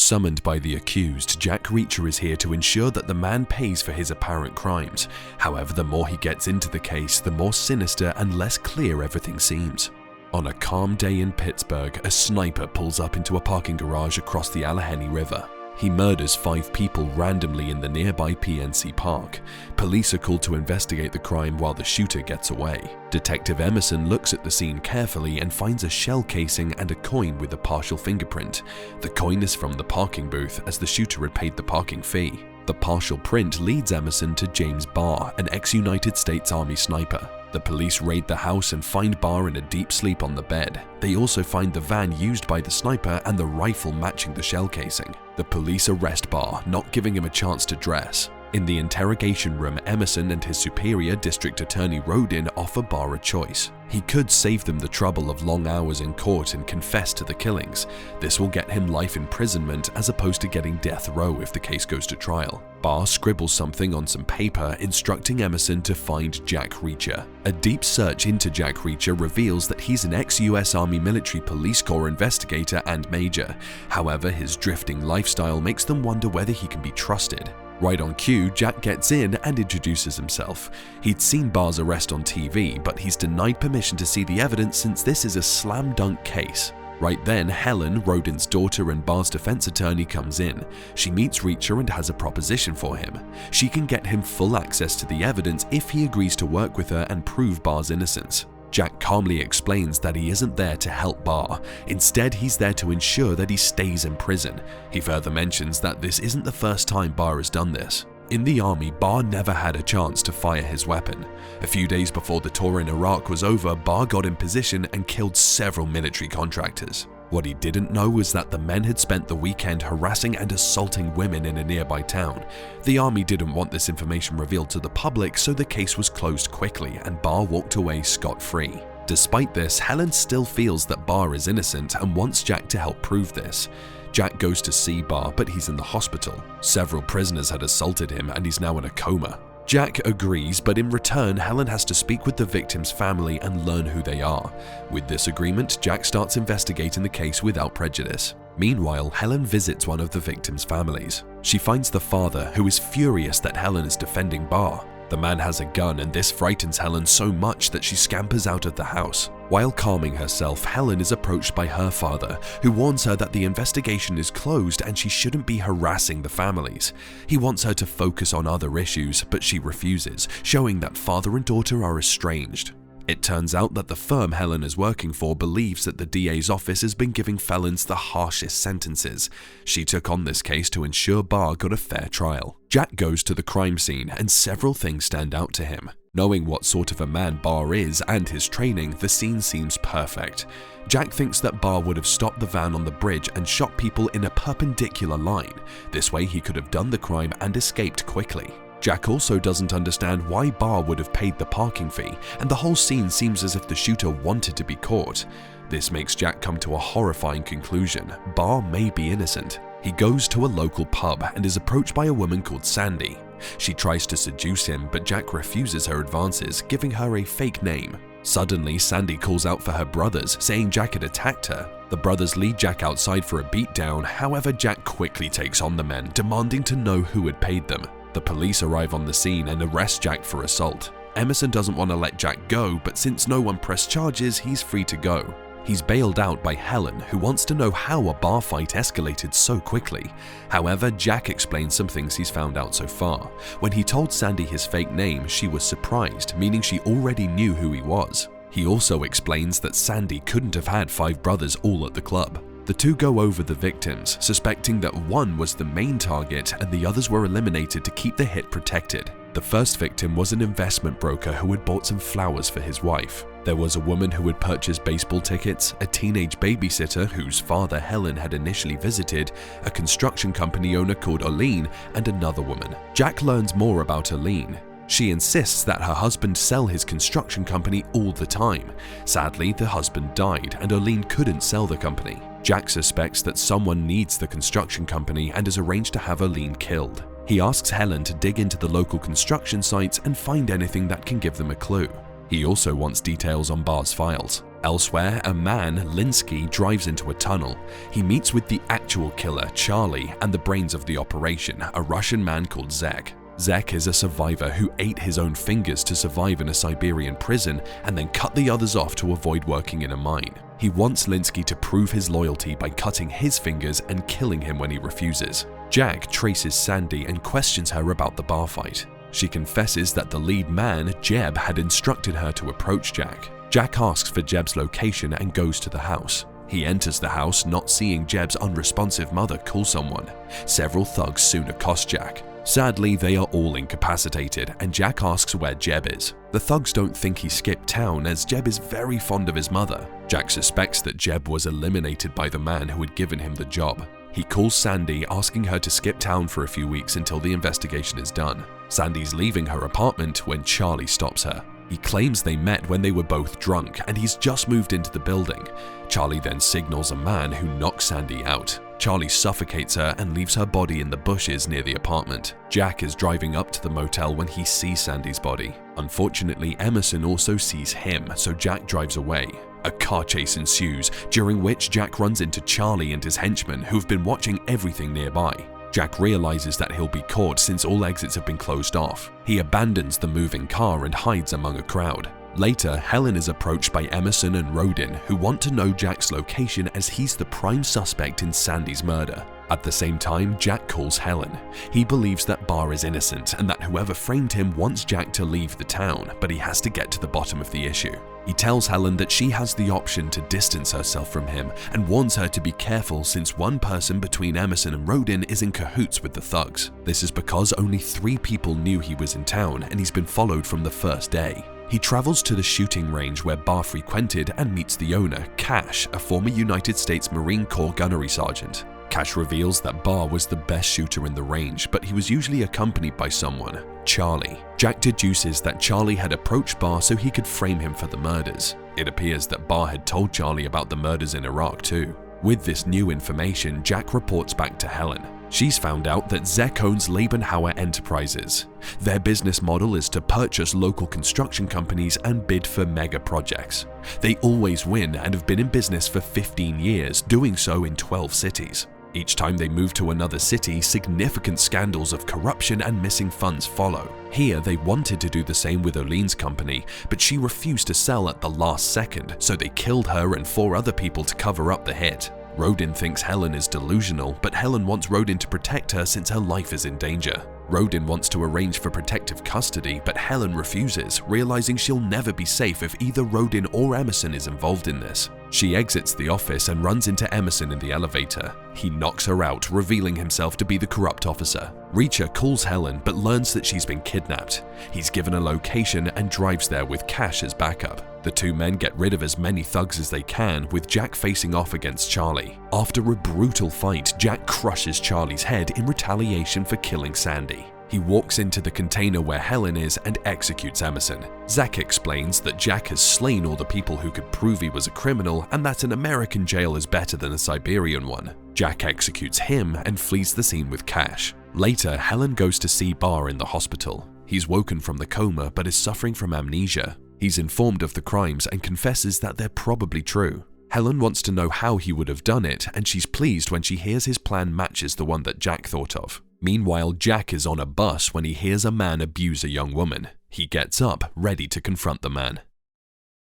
Summoned by the accused, Jack Reacher is here to ensure that the man pays for his apparent crimes. However, the more he gets into the case, the more sinister and less clear everything seems. On a calm day in Pittsburgh, a sniper pulls up into a parking garage across the Allegheny River. He murders 5 people randomly in the nearby PNC Park. Police are called to investigate the crime while the shooter gets away. Detective Emerson looks at the scene carefully and finds a shell casing and a coin with a partial fingerprint. The coin is from the parking booth, as the shooter had paid the parking fee. The partial print leads Emerson to James Barr, an ex-United States Army sniper. The police raid the house and find Barr in a deep sleep on the bed. They also find the van used by the sniper and the rifle matching the shell casing. The police arrest Barr, not giving him a chance to dress. In the interrogation room, Emerson and his superior, District Attorney Rodin, offer Barr a choice. He could save them the trouble of long hours in court and confess to the killings. This will get him life imprisonment as opposed to getting death row if the case goes to trial. Barr scribbles something on some paper, instructing Emerson to find Jack Reacher. A deep search into Jack Reacher reveals that he's an ex-US Army Military Police Corps investigator and major. However, his drifting lifestyle makes them wonder whether he can be trusted. Right on cue, Jack gets in and introduces himself. He'd seen Barr's arrest on TV, but he's denied permission to see the evidence since this is a slam dunk case. Right then, Helen, Rodin's daughter and Barr's defense attorney, comes in. She meets Reacher and has a proposition for him. She can get him full access to the evidence if he agrees to work with her and prove Barr's innocence. Jack calmly explains that he isn't there to help Barr. Instead, he's there to ensure that he stays in prison. He further mentions that this isn't the first time Barr has done this. In the army, Barr never had a chance to fire his weapon. A few days before the tour in Iraq was over, Barr got in position and killed several military contractors. What he didn't know was that the men had spent the weekend harassing and assaulting women in a nearby town. The army didn't want this information revealed to the public, so the case was closed quickly and Barr walked away scot-free. Despite this, Helen still feels that Barr is innocent and wants Jack to help prove this. Jack goes to see Barr, but he's in the hospital. Several prisoners had assaulted him and he's now in a coma. Jack agrees, but in return, Helen has to speak with the victim's family and learn who they are. With this agreement, Jack starts investigating the case without prejudice. Meanwhile, Helen visits one of the victims' families. She finds the father, who is furious that Helen is defending Barr. The man has a gun and this frightens Helen so much that she scampers out of the house. While calming herself, Helen is approached by her father, who warns her that the investigation is closed and she shouldn't be harassing the families. He wants her to focus on other issues, but she refuses, showing that father and daughter are estranged. It turns out that the firm Helen is working for believes that the DA's office has been giving felons the harshest sentences. She took on this case to ensure Barr got a fair trial. Jack goes to the crime scene and several things stand out to him. Knowing what sort of a man Barr is and his training, the scene seems perfect. Jack thinks that Barr would have stopped the van on the bridge and shot people in a perpendicular line. This way he could have done the crime and escaped quickly. Jack also doesn't understand why Barr would have paid the parking fee, and the whole scene seems as if the shooter wanted to be caught. This makes Jack come to a horrifying conclusion: Barr may be innocent. He goes to a local pub and is approached by a woman called Sandy. She tries to seduce him, but Jack refuses her advances, giving her a fake name. Suddenly, Sandy calls out for her brothers, saying Jack had attacked her. The brothers lead Jack outside for a beatdown, however Jack quickly takes on the men, demanding to know who had paid them. The police arrive on the scene and arrest Jack for assault. Emerson doesn't want to let Jack go, but since no one pressed charges, he's free to go. He's bailed out by Helen, who wants to know how a bar fight escalated so quickly. However, Jack explains some things he's found out so far. When he told Sandy his fake name, she was surprised, meaning she already knew who he was. He also explains that Sandy couldn't have had 5 brothers all at the club. The two go over the victims, suspecting that one was the main target and the others were eliminated to keep the hit protected. The first victim was an investment broker who had bought some flowers for his wife. There was a woman who had purchased baseball tickets, a teenage babysitter whose father Helen had initially visited, a construction company owner called Oline, and another woman. Jack learns more about Oline. She insists that her husband sell his construction company all the time. Sadly, the husband died and Oline couldn't sell the company. Jack suspects that someone needs the construction company and has arranged to have Oline killed. He asks Helen to dig into the local construction sites and find anything that can give them a clue. He also wants details on Barr's files. Elsewhere, a man, Linsky, drives into a tunnel. He meets with the actual killer, Charlie, and the brains of the operation, a Russian man called Zek. Zek is a survivor who ate his own fingers to survive in a Siberian prison and then cut the others off to avoid working in a mine. He wants Linsky to prove his loyalty by cutting his fingers and killing him when he refuses. Jack traces Sandy and questions her about the bar fight. She confesses that the lead man, Jeb, had instructed her to approach Jack. Jack asks for Jeb's location and goes to the house. He enters the house, not seeing Jeb's unresponsive mother call someone. Several thugs soon accost Jack. Sadly, they are all incapacitated, and Jack asks where Jeb is. The thugs don't think he skipped town, as Jeb is very fond of his mother. Jack suspects that Jeb was eliminated by the man who had given him the job. He calls Sandy, asking her to skip town for a few weeks until the investigation is done. Sandy's leaving her apartment when Charlie stops her. He claims they met when they were both drunk, and he's just moved into the building. Charlie then signals a man who knocks Sandy out. Charlie suffocates her and leaves her body in the bushes near the apartment. Jack is driving up to the motel when he sees Sandy's body. Unfortunately, Emerson also sees him, so Jack drives away. A car chase ensues, during which Jack runs into Charlie and his henchmen, who've been watching everything nearby. Jack realizes that he'll be caught since all exits have been closed off. He abandons the moving car and hides among a crowd. Later, Helen is approached by Emerson and Rodin, who want to know Jack's location as he's the prime suspect in Sandy's murder. At the same time, Jack calls Helen. He believes that Barr is innocent and that whoever framed him wants Jack to leave the town, but he has to get to the bottom of the issue. He tells Helen that she has the option to distance herself from him and warns her to be careful since one person between Emerson and Rodin is in cahoots with the thugs. This is because only 3 people knew he was in town and he's been followed from the first day. He travels to the shooting range where Barr frequented and meets the owner, Cash, a former United States Marine Corps gunnery sergeant. Cash reveals that Barr was the best shooter in the range, but he was usually accompanied by someone, Charlie. Jack deduces that Charlie had approached Barr so he could frame him for the murders. It appears that Barr had told Charlie about the murders in Iraq too. With this new information, Jack reports back to Helen. She's found out that Zek owns Leibenhauer Enterprises. Their business model is to purchase local construction companies and bid for mega projects. They always win and have been in business for 15 years, doing so in 12 cities. Each time they move to another city, significant scandals of corruption and missing funds follow. Here, they wanted to do the same with Olene's company, but she refused to sell at the last second, so they killed her and 4 other people to cover up the hit. Rodin thinks Helen is delusional, but Helen wants Rodin to protect her since her life is in danger. Rodin wants to arrange for protective custody, but Helen refuses, realizing she'll never be safe if either Rodin or Emerson is involved in this. She exits the office and runs into Emerson in the elevator. He knocks her out, revealing himself to be the corrupt officer. Reacher calls Helen but learns that she's been kidnapped. He's given a location and drives there with Cash as backup. The 2 men get rid of as many thugs as they can, with Jack facing off against Charlie. After a brutal fight, Jack crushes Charlie's head in retaliation for killing Sandy. He walks into the container where Helen is and executes Emerson. Zach explains that Jack has slain all the people who could prove he was a criminal and that an American jail is better than a Siberian one. Jack executes him and flees the scene with Cash. Later, Helen goes to see Barr in the hospital. He's woken from the coma but is suffering from amnesia. He's informed of the crimes and confesses that they're probably true. Helen wants to know how he would have done it, and she's pleased when she hears his plan matches the one that Jack thought of. Meanwhile, Jack is on a bus when he hears a man abuse a young woman. He gets up, ready to confront the man.